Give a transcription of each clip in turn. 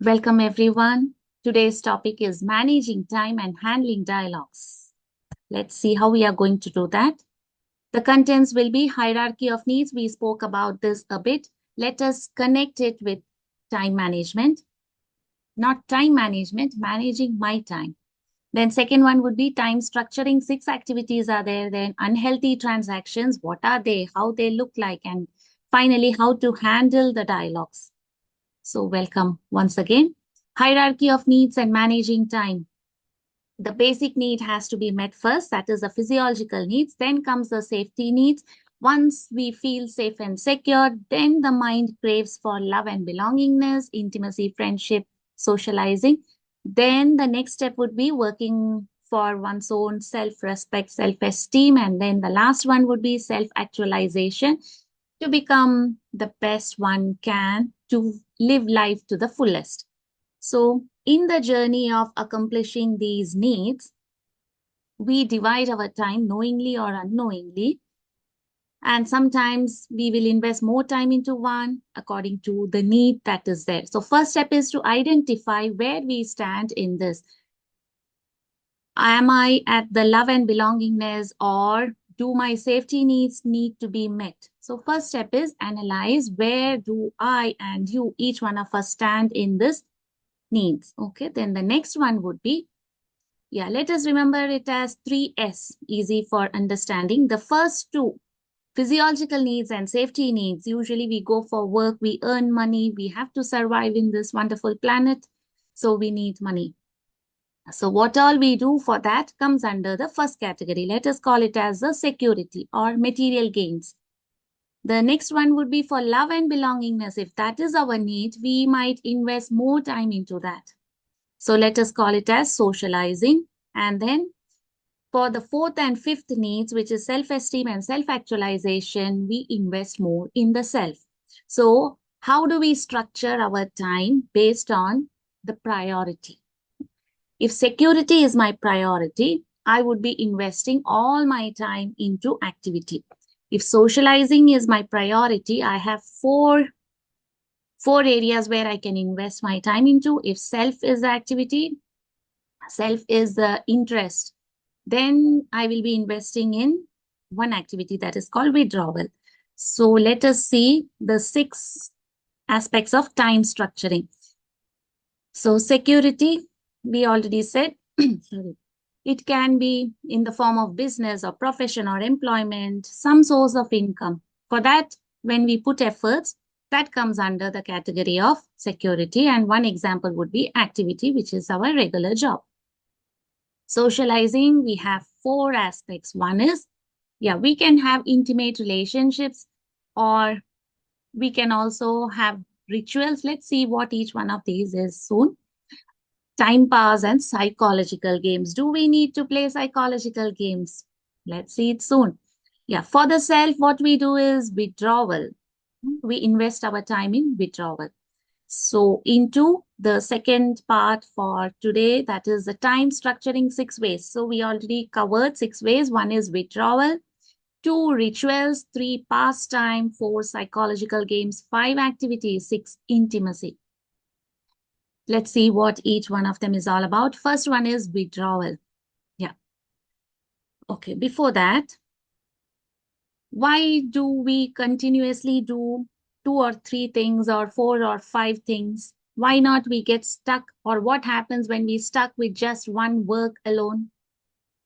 Welcome everyone. Today's topic is managing time and handling dialogues. Let's see how we are going to do that. The contents will be hierarchy of needs. We spoke about this a bit. Let us connect it with time management, not time management, managing my time. Then second one would be time structuring. 6 activities are there. Then unhealthy transactions. What are they? How they look like? And finally, how to handle the dialogues. So welcome once again. Hierarchy of needs and managing time. The basic need has to be met first, that is the physiological needs. Then comes the safety needs. Once we feel safe and secure, then the mind craves for love and belongingness, intimacy, friendship, socializing. Then the next step would be working for one's own self-respect, self-esteem. And then the last one would be self-actualization to become the best one can to live life to the fullest. So, in the journey of accomplishing these needs, we divide our time knowingly or unknowingly. And sometimes we will invest more time into one according to the need that is there. So, first step is to identify where we stand in this. Am I at the love and belongingness, or do my safety needs need to be met? So, first step is analyze where do I and you, each one of us, stand in this needs. Okay, then the next one would be, let us remember it as 3S, easy for understanding. The first two, physiological needs and safety needs. Usually we go for work, we earn money, we have to survive in this wonderful planet. So we need money. So what all we do for that comes under the first category. Let us call it as the security or material gains. The next one would be for love and belongingness. If that is our need, we might invest more time into that. So let us call it as socializing. And then for the fourth and fifth needs, which is self-esteem and self-actualization, we invest more in the self. So how do we structure our time based on the priority? If security is my priority, I would be investing all my time into activity. If socializing is my priority, I have four areas where I can invest my time into. If self is the activity, self is the interest, then I will be investing in one activity that is called withdrawal. So let us see the 6 aspects of time structuring. So security, we already said, sorry, it can be in the form of business or profession or employment, some source of income. For that, when we put efforts, that comes under the category of security. And one example would be activity, which is our regular job. Socializing, we have 4 aspects. One is, we can have intimate relationships, or we can also have rituals. Let's see what each one of these is soon. Time pass and psychological games. Do we need to play psychological games? Let's see it soon. For the self, what we do is withdrawal. We invest our time in withdrawal. So into the second part for today, that is the time structuring 6 ways. So we already covered 6 ways. 1 is withdrawal, 2 rituals, 3 pastime, 4 psychological games, 5 activities, 6 intimacy. Let's see what each one of them is all about. First one is withdrawal. Okay, before that, why do we continuously do 2 or 3 things or 4 or 5 things? Why not we get stuck? Or what happens when we stuck with just one work alone?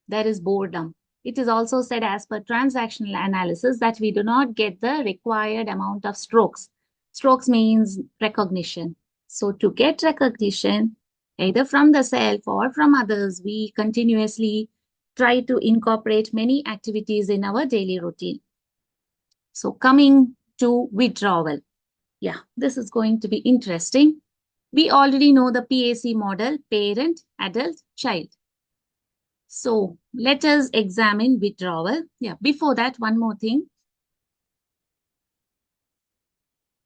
There is boredom. It is also said as per transactional analysis that we do not get the required amount of strokes. Strokes means recognition. So to get recognition, either from the self or from others, we continuously try to incorporate many activities in our daily routine. So coming to withdrawal. This is going to be interesting. We already know the PAC model, parent, adult, child. So let us examine withdrawal. Before that, one more thing.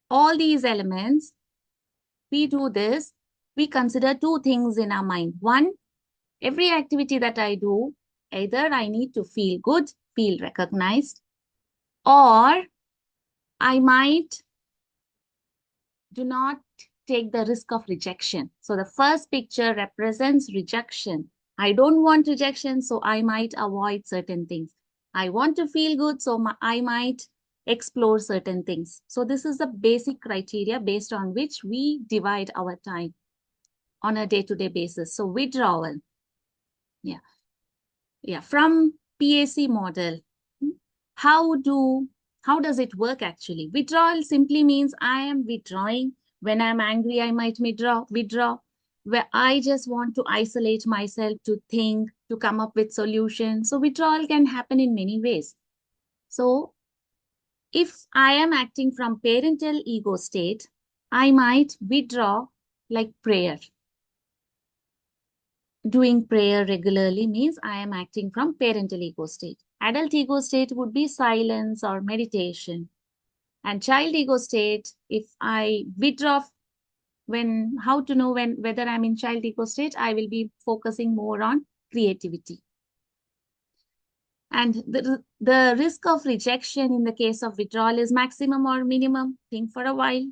All these elements, we do this, we consider 2 things in our mind. One, every activity that I do, either I need to feel good, feel recognized, or I might do not take the risk of rejection. So the first picture represents rejection. I don't want rejection, so I might avoid certain things. I want to feel good, so I might explore certain things. So this is the basic criteria based on which we divide our time on a day-to-day basis. So withdrawal. Yeah. Yeah. From PAC model, how does it work actually? Withdrawal simply means I am withdrawing. When I'm angry, I might withdraw. Where I just want to isolate myself to think, to come up with solutions. So withdrawal can happen in many ways. So if I am acting from parental ego state, I might withdraw like prayer. Doing prayer regularly means I am acting from parental ego state. Adult ego state would be silence or meditation. And child ego state, if I withdraw how to know whether I'm in child ego state, I will be focusing more on creativity. And the risk of rejection in the case of withdrawal is maximum or minimum. Think for a while.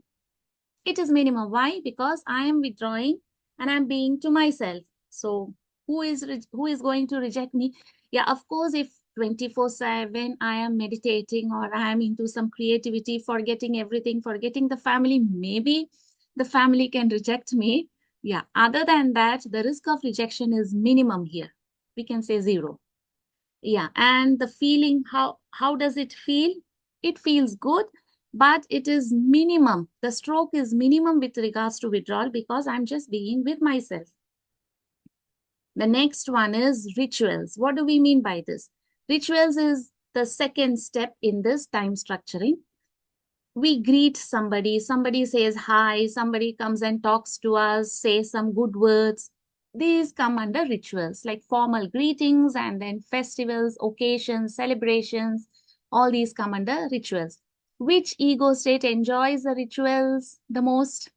It is minimum. Why? Because I am withdrawing and I'm being to myself. So who is going to reject me? Yeah, of course, if 24/7 I am meditating or I am into some creativity, forgetting everything, forgetting the family, maybe the family can reject me. Yeah, other than that, the risk of rejection is minimum here. We can say 0. Yeah, and the feeling, how does it feel? It feels good, but it is minimum. The stroke is minimum with regards to withdrawal because I'm just being with myself. The next one is rituals. What do we mean by this? Rituals is the second step in this time structuring. We greet somebody says hi, somebody comes and talks to us, says some good words. These come under rituals like formal greetings, and then festivals, occasions, celebrations. All these come under rituals. Which ego state enjoys the rituals the most?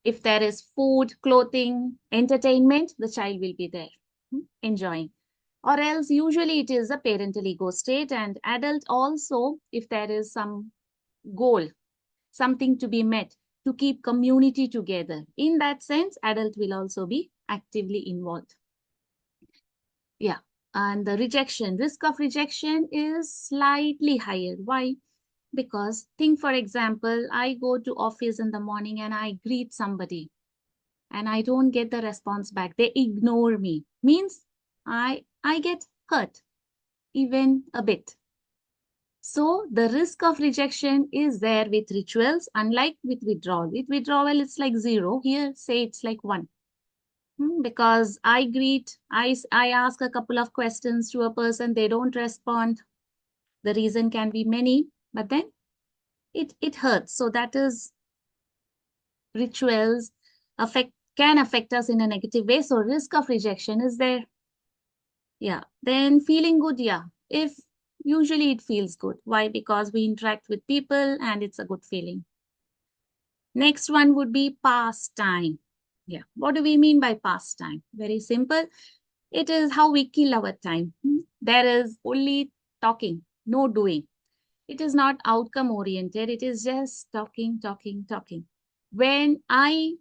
If there is food, clothing, entertainment, the child will be there enjoying. Or else usually it is a parental ego state, and adult also, if there is some goal, something to be met, to keep community together. In that sense, adult will also be actively involved. Yeah. And the risk of rejection is slightly higher. Why? Because think, for example, I go to office in the morning and I greet somebody and I don't get the response back. They ignore me. Means I get hurt even a bit. So the risk of rejection is there with rituals, unlike with withdrawal. With withdrawal, it's like 0. Here, say it's like 1. Because I ask a couple of questions to a person, they don't respond. The reason can be many, but then it hurts. So that is rituals can affect us in a negative way. So risk of rejection is there. Yeah. Then feeling good, yeah. If usually it feels good. Why? Because we interact with people and it's a good feeling. Next one would be pastime. Yeah. What do we mean by pastime? Very simple. It is how we kill our time. There is only talking, no doing. It is not outcome oriented. It is just talking, talking, talking. When I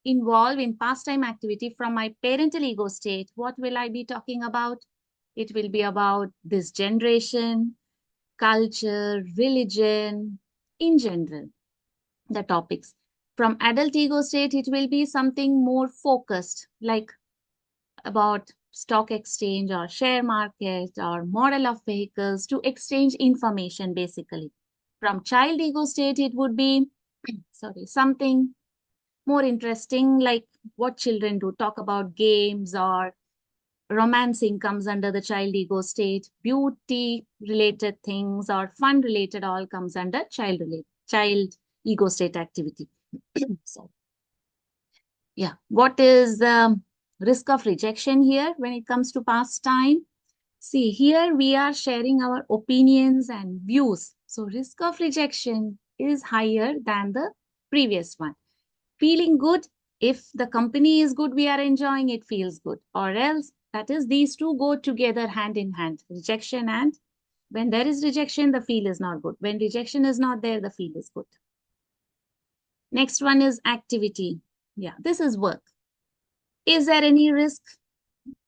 involve in pastime activity from my parental ego state, what will I be talking about? It will be about this generation, culture, religion, in general, the topics. From adult ego state, it will be something more focused, like about stock exchange or share market or model of vehicles to exchange information, basically. From child ego state, it would be, sorry, something more interesting, like what children do, talk about games, or romancing comes under the child ego state, beauty related things or fun related all comes under child ego state activity. So yeah, what is the risk of rejection here when it comes to pastime? See, here we are sharing our opinions and views. So risk of rejection is higher than the previous one. Feeling good, if the company is good, we are enjoying, it feels good. Or else, that is, these two go together hand in hand, rejection, and when there is rejection, the feel is not good. When rejection is not there, the feel is good. Next one is activity. Yeah, this is work. Is there any risk?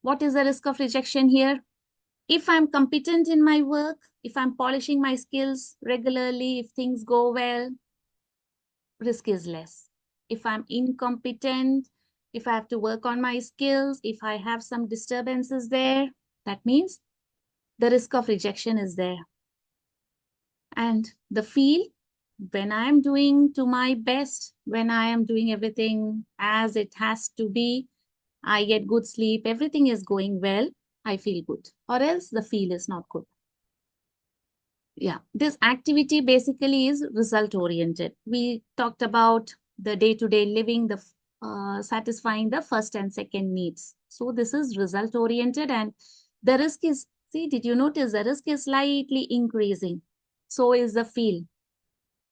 What is the risk of rejection here? If I'm competent in my work, if I'm polishing my skills regularly, if things go well, risk is less. If I'm incompetent, if I have to work on my skills, if I have some disturbances there, that means the risk of rejection is there. And the feel, when I am doing to my best, when I am doing everything as it has to be, I get good sleep, everything is going well, I feel good. Or else the feel is not good. Yeah, this activity basically is result oriented. We talked about the day-to-day living, the satisfying the first and second needs. So this is result oriented, and the risk is, see, did you notice the risk is slightly increasing? So is the feel.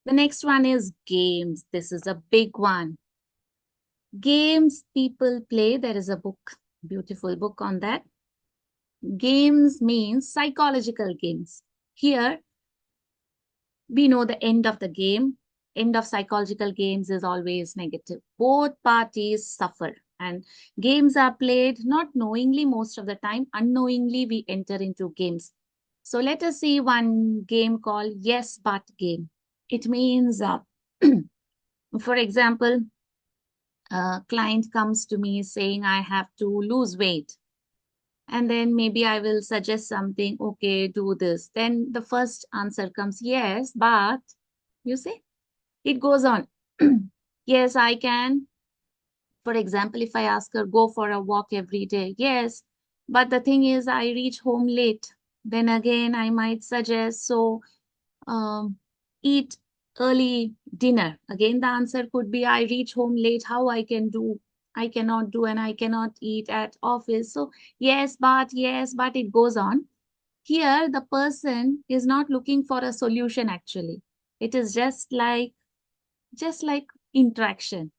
The next one is games. This is a big one. Games people play. There is a book, beautiful book on that. Games means psychological games. Here, we know the end of the game, end of psychological games is always negative. Both parties suffer, and games are played not knowingly most of the time. Unknowingly, we enter into games. So let us see one game called Yes But game. It means, for example, a client comes to me saying, I have to lose weight. And then maybe I will suggest something, okay, do this. Then the first answer comes, yes, but you see, it goes on. Yes, I can. For example, if I ask her, go for a walk every day. Yes, but the thing is, I reach home late. Then again, I might suggest, so um, eat early dinner. Again, the answer could be, I reach home late. How I can do? I cannot do, and I cannot eat at office. So yes, but it goes on. Here, the person is not looking for a solution actually. It is just like interaction.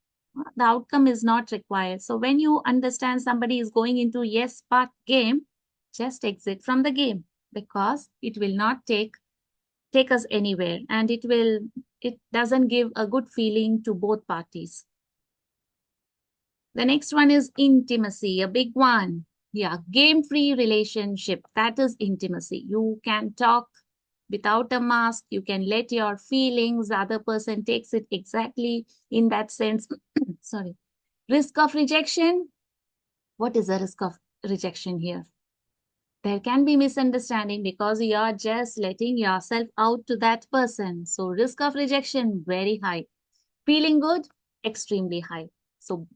The outcome is not required. So when you understand somebody is going into yes but game, just exit from the game, because it will not take us anywhere, and it doesn't give a good feeling to both parties. The next one is intimacy, a big one. Yeah, game-free relationship. That is intimacy. You can talk without a mask. You can let your feelings, the other person takes it exactly in that sense. Sorry. Risk of rejection. What is the risk of rejection here? There can be misunderstanding because you are just letting yourself out to that person. So risk of rejection, very high. Feeling good, extremely high. So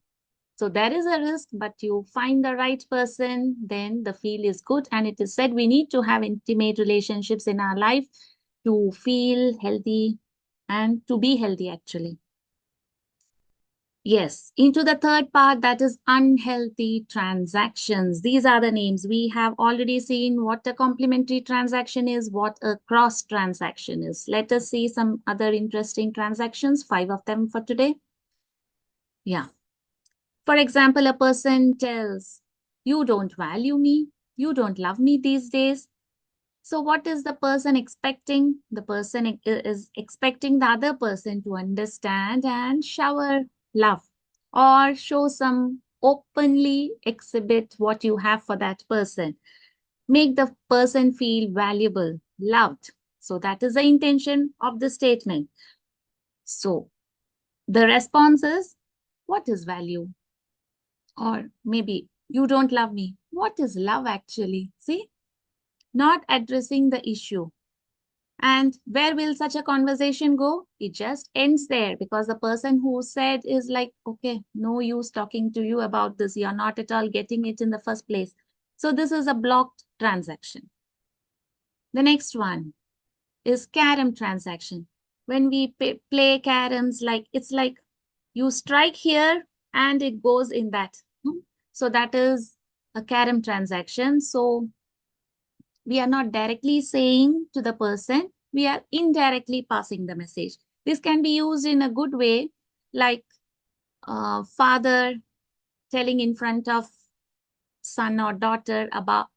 there is a risk, but you find the right person, then the feel is good. And it is said we need to have intimate relationships in our life to feel healthy and to be healthy, actually. Yes, into the third part, that is unhealthy transactions. These are the names. We have already seen what a complementary transaction is, what a cross transaction is. Let us see some other interesting transactions, 5 of them for today. Yeah. For example, a person tells, you don't value me, you don't love me these days. So what is the person expecting? The person is expecting the other person to understand and shower love, or show some openly exhibit what you have for that person. Make the person feel valuable, loved. So that is the intention of the statement. So the response is, what is value? Or maybe, you don't love me. What is love actually? See, not addressing the issue. And where will such a conversation go? It just ends there, because the person who said is like, okay, no use talking to you about this. You're not at all getting it in the first place. So this is a blocked transaction. The next one is carom transaction. When we play caroms, like it's like you strike here and it goes in that. So that is a carom transaction. So we are not directly saying to the person, we are indirectly passing the message. This can be used in a good way, like father telling in front of son or daughter about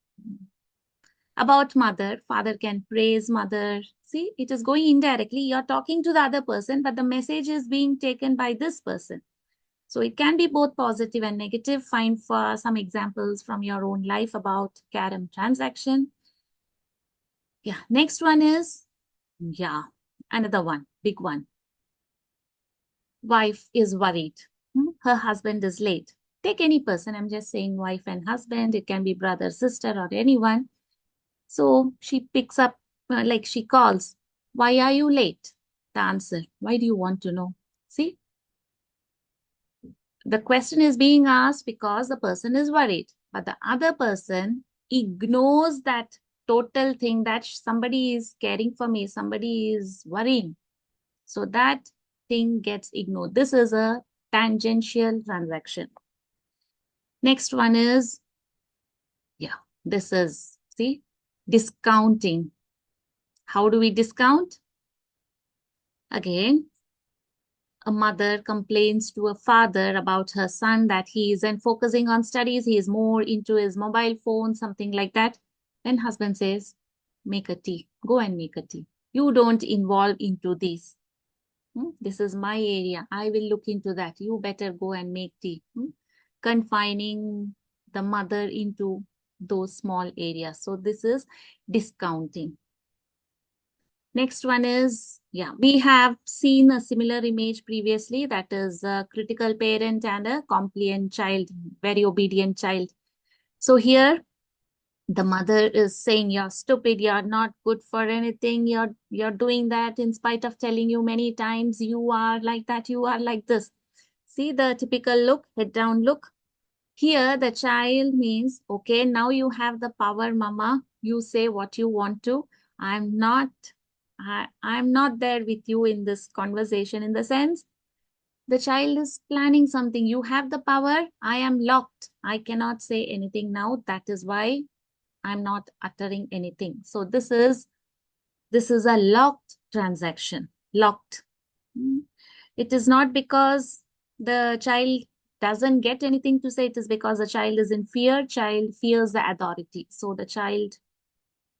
mother. Father can praise mother. See, it is going indirectly. You're talking to the other person, but the message is being taken by this person. So it can be both positive and negative. Find for some examples from your own life about Karam transaction. Yeah, next one is, yeah, another one, big one. Wife is worried. Her husband is late. Take any person, I'm just saying wife and husband. It can be brother, sister, or anyone. So she picks up, like she calls, why are you late? The answer, why do you want to know? See, the question is being asked because the person is worried, but the other person ignores that total thing that somebody is caring for me, somebody is worrying. So that thing gets ignored. This is a tangential transaction. Next one is, yeah, this is, see, discounting. How do we discount? Again, a mother complains to a father about her son that he isn't focusing on studies, he is more into his mobile phone, something like that. Then husband says, make a tea, go and make a tea. You don't involve into this. This is my area. I will look into that. You better go and make tea. Confining the mother into those small areas. So this is discounting. Next one is, yeah, we have seen a similar image previously, that is a critical parent and a compliant child, very obedient child. So here the mother is saying, you're stupid, you're not good for anything, you're doing that in spite of telling you many times, you are like that, you are like this. See the typical look, head down look. Here the child means, okay, now you have the power, mama, you say what you want to. I'm not I'm not there with you in this conversation. In the sense, the child is planning something. You have the power. I am locked. I cannot say anything now. That is why I'm not uttering anything. So this is a locked transaction. Locked. It is not because the child doesn't get anything to say. It is because the child is in fear. Child fears the authority. So the child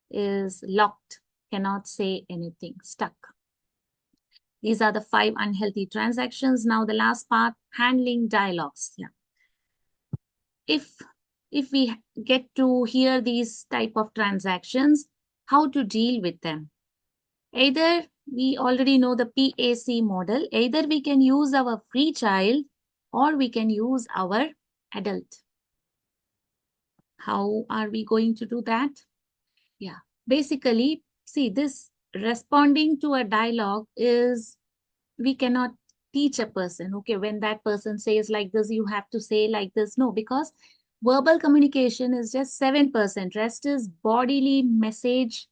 is locked, cannot say anything, stuck. These are the 5 unhealthy transactions. Now the last part, handling dialogues. Yeah. If if we get to hear these type of transactions, how to deal with them? Either we already know the PAC model, either we can use our free child or we can use our adult. How are we going to do that? Yeah, basically, see, this responding to a dialogue is, we cannot teach a person, okay, when that person says like this, you have to say like this. No, because verbal communication is just 7%. Rest is bodily message.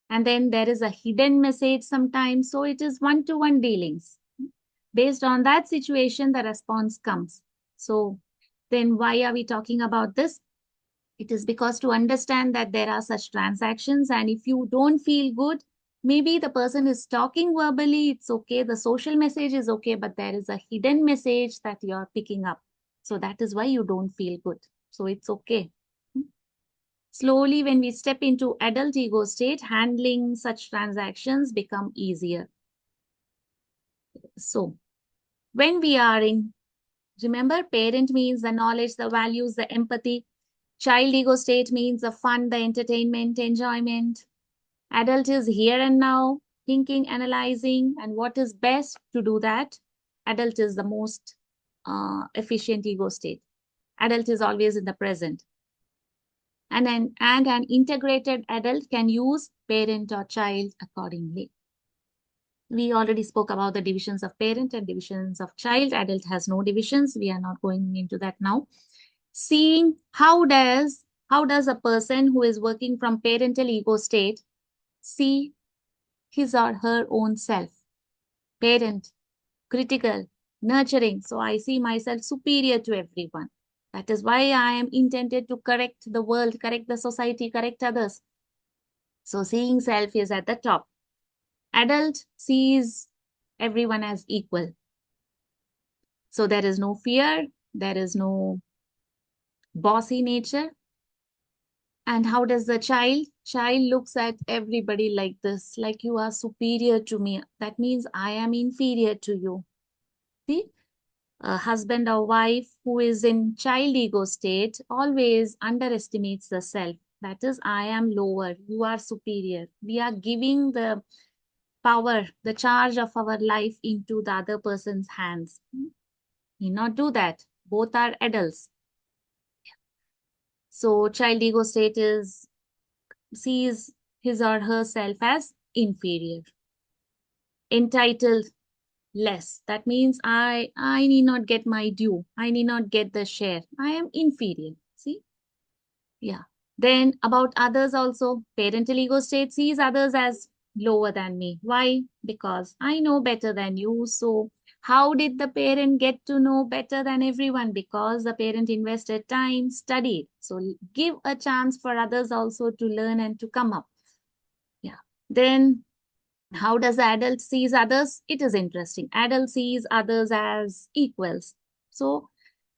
And then there is a hidden message sometimes. So it is one-to-one dealings. Based on that situation, the response comes. So then why are we talking about this? It is because to understand that there are such transactions, and if you don't feel good, maybe the person is talking verbally, it's okay, the social message is okay, but there is a hidden message that you're picking up. So that is why you don't feel good. So it's okay. Slowly, when we step into adult ego state, handling such transactions become easier. So when we are in, remember, parent means the knowledge, the values, the empathy. Child ego state means the fun, the entertainment, enjoyment. Adult is here and now, thinking, analyzing, and what is best to do that. Adult is the most efficient ego state. Adult is always in the present. And an integrated adult can use parent or child accordingly. We already spoke about the divisions of parent and divisions of child. Adult has no divisions. We are not going into that now. Seeing how does a person who is working from parental ego state see his or her own self? Parent, critical, nurturing. So I see myself superior to everyone. That is why I am intended to correct the world, correct the society, correct others. So seeing self is at the top. Adult sees everyone as equal. So there is no fear, there is no bossy nature. And how does the child? Child looks at everybody like this, like you are superior to me. That means I am inferior to you. See, a husband or wife who is in child ego state always underestimates the self. That is, I am lower, you are superior. We are giving the power, the charge of our life into the other person's hands. Need not do that. Both are adults. So child ego state is sees his or herself as inferior, entitled, less. That means I need not get my due. I need not get the share. I am inferior. See? Yeah. Then about others also, parental ego state sees others as lower than me. Why? Because I know better than you. So how did the parent get to know better than everyone? Because the parent invested time, studied. So give a chance for others also to learn and to come up. Yeah. Then how does the adult sees others? It is interesting. Adult sees others as equals. So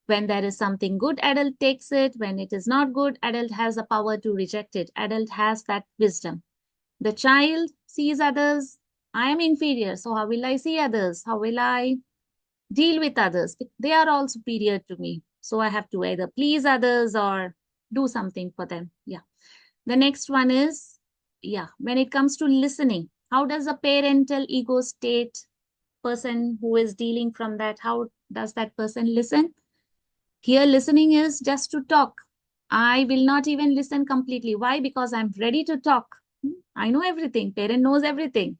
when there is something good, adult takes it. When it is not good, adult has the power to reject it. Adult has that wisdom. The child sees others. I am inferior. So how will I see others? How will I deal with others? They are all superior to me. So I have to either please others or do something for them. Yeah. The next one is, yeah, when it comes to listening, how does a parental ego state person who is dealing from that, how does that person listen? Here, listening is just to talk. I will not even listen completely. Why? Because I'm ready to talk. I know everything. Parent knows everything.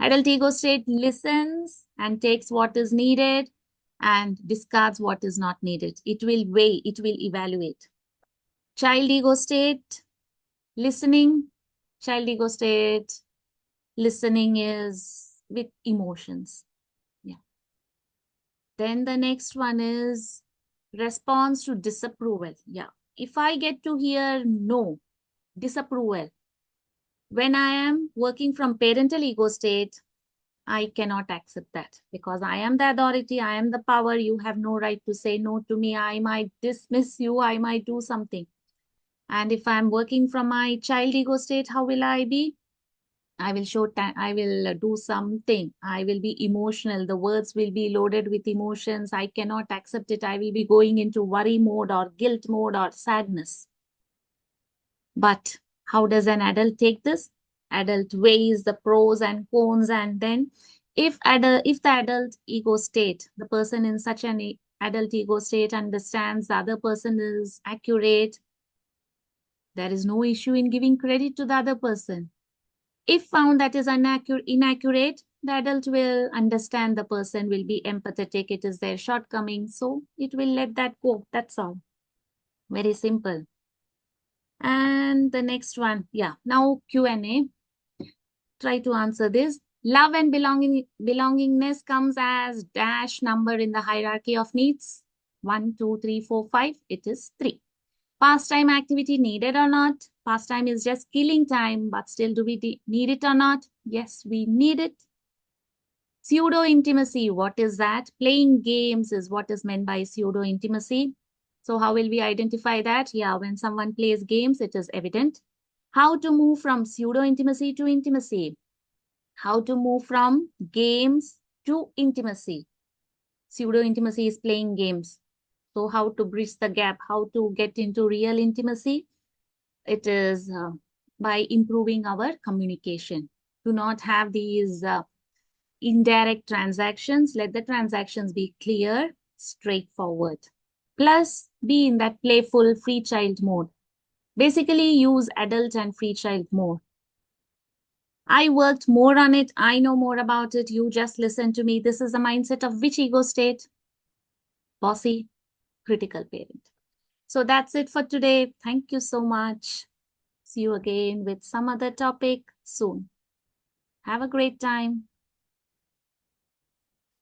Adult ego state listens and takes what is needed and discards what is not needed. It will weigh, it will evaluate. Child ego state, listening. Child ego state, listening is with emotions. Yeah. Then the next one is response to disapproval. Yeah. If I get to hear no, disapproval, when I am working from parental ego state, I cannot accept that because I am the authority, I am the power. You have no right to say no to me. I might dismiss you, I might do something. And if I'm working from my child ego state, how will I be? I will show time, I will do something. I will be emotional. The words will be loaded with emotions. I cannot accept it. I will be going into worry mode or guilt mode or sadness. But how does an adult take this? Adult weighs the pros and cons, and then if the adult ego state, the person in such an adult ego state understands the other person is accurate, there is no issue in giving credit to the other person. If found that is inaccurate, the adult will understand the person, will be empathetic. It is their shortcoming, so it will let that go. That's all. Very simple. And the next one, yeah. Now Q&A. Try to answer this. Love and belongingness comes as dash number in the hierarchy of needs. 1, 2, 3, 4, 5. It is 3. Pastime activity needed or not? Pastime is just killing time, but still do we need it or not? Yes, we need it. Pseudo intimacy, what is that? Playing games is what is meant by pseudo intimacy. So how will we identify that? Yeah, when someone plays games, it is evident. How to move from pseudo intimacy to intimacy? How to move from games to intimacy? Pseudo intimacy is playing games. So how to bridge the gap? How to get into real intimacy? It is by improving our communication. Do not have these indirect transactions. Let the transactions be clear, straightforward. Plus, be in that playful free child mode. Basically, use adult and free child mode. I worked more on it. I know more about it. You just listen to me. This is the mindset of which ego state? Bossy, critical parent. So that's it for today. Thank you so much. See you again with some other topic soon. Have a great time.